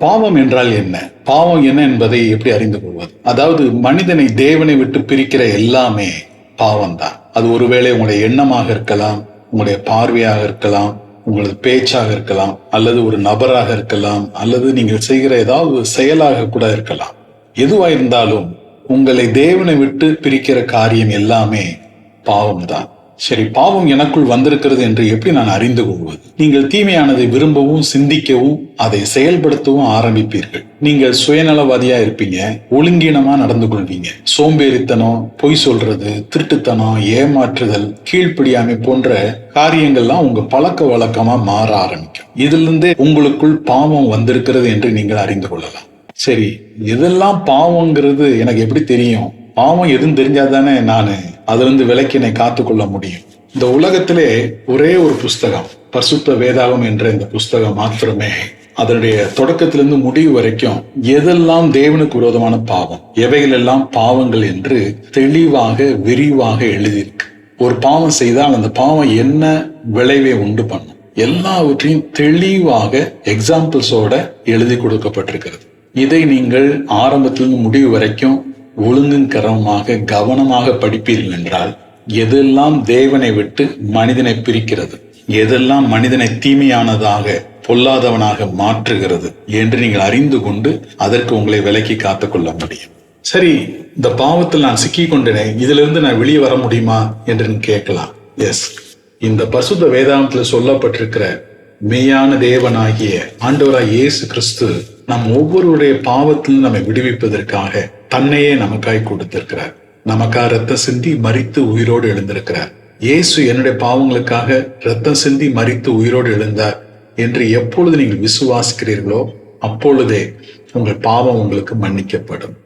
பாவம் என்றால் என்ன? பாவம் என்ன என்பதை எப்படி அறிந்து கொள்வது? அதாவது மனிதனை தேவனை விட்டு பிரிக்கிற எல்லாமே பாவம்தான். அது ஒருவேளை உங்களுடைய எண்ணமாக இருக்கலாம், உங்களுடைய பார்வையாக இருக்கலாம், உங்களது பேச்சாக இருக்கலாம், அல்லது ஒரு நபராக இருக்கலாம், அல்லது நீங்கள் செய்கிற ஏதாவது செயலாக கூட இருக்கலாம். எதுவா இருந்தாலும் உங்களை தேவனை விட்டு பிரிக்கிற காரியம் எல்லாமே பாவம்தான். சரி, பாவம் எனக்குள் வந்திருக்கிறது என்று எப்படி நான் அறிந்து கொள்வது? நீங்கள் தீமையானதை விரும்பவும் சிந்திக்கவும் அதை செயல்படுத்தவும் ஆரம்பிப்பீர்கள். நீங்கள் சுயநலவாதியா இருப்பீங்க, ஒழுங்கீனமா நடந்து கொள்வீங்க. சோம்பேறித்தனம், பொய் சொல்றது, திருட்டுத்தனம், ஏமாற்றுதல், கீழ்ப்படியாமை போன்ற காரியங்கள்லாம் உங்க பழக்க வழக்கமா மாற ஆரம்பிக்கும். இதுல இருந்தே உங்களுக்குள் பாவம் வந்திருக்கிறது என்று நீங்கள் அறிந்து கொள்ளலாம். சரி, இதெல்லாம் பாவங்கிறது எனக்கு எப்படி தெரியும்? பாவம் எதுவும் தெரிஞ்சாதானே நானு அதுல இருந்து விலக்கி என்னை காத்துக்கொள்ள முடியும். இந்த உலகத்திலே ஒரே ஒரு புஸ்தகம், பரிசுத்த வேதாகம் என்ற இந்த புஸ்தகம் மாத்திரமே அதனுடைய தொடக்கத்திலிருந்து முடிவு வரைக்கும் எதெல்லாம் தேவனுக்கு விரோதமான பாவம், எவைகள் எல்லாம் பாவங்கள் என்று தெளிவாக விரிவாக எழுதியிருக்கு. ஒரு பாவம் செய்தால் அந்த பாவம் என்ன விளைவை உண்டு பண்ணும், எல்லாவற்றையும் தெளிவாக எக்ஸாம்பிள்ஸோட எழுதி கொடுக்கப்பட்டிருக்கிறது. இதை நீங்கள் ஆரம்பத்திலிருந்து முடிவு வரைக்கும் ஒழுங்கும் கரமாக கவனமாக படிப்பீர்கள் என்றால் எதெல்லாம் தேவனை விட்டு மனிதனை பிரிக்கிறது, எதெல்லாம் மனிதனை தீமையானதாக பொல்லாதவனாக மாற்றுகிறது என்று நீங்கள் அறிந்து கொண்டு அதற்கு உங்களை விலக்கி காத்துக்கொள்ள முடியும். சரி, இந்த பாவத்தில் நான் சிக்கி கொண்டேனே, இதுல இருந்து நான் வெளியே வர முடியுமா என்று கேட்கலாம். எஸ், இந்த பரிசுத்த வேதாகமத்தில் சொல்லப்பட்டிருக்கிற மெய்யான தேவனாகிய ஆண்டவராய் இயேசு கிறிஸ்து நம் ஒவ்வொருடைய பாவத்திலும் நம்மை விடுவிப்பதற்காக தன்னையே நமக்காய் கொடுத்திருக்கிறார். நமக்காக ரத்தம் சிந்தி மரித்து உயிரோடு எழுந்திருக்கிறார். இயேசு என்னுடைய பாவங்களுக்காக ரத்தம் சிந்தி மரித்து உயிரோடு எழுந்தார் என்று எப்பொழுது நீங்கள் விசுவாசிக்கிறீர்களோ அப்பொழுதே உங்கள் பாவம் உங்களுக்கு மன்னிக்கப்படும்.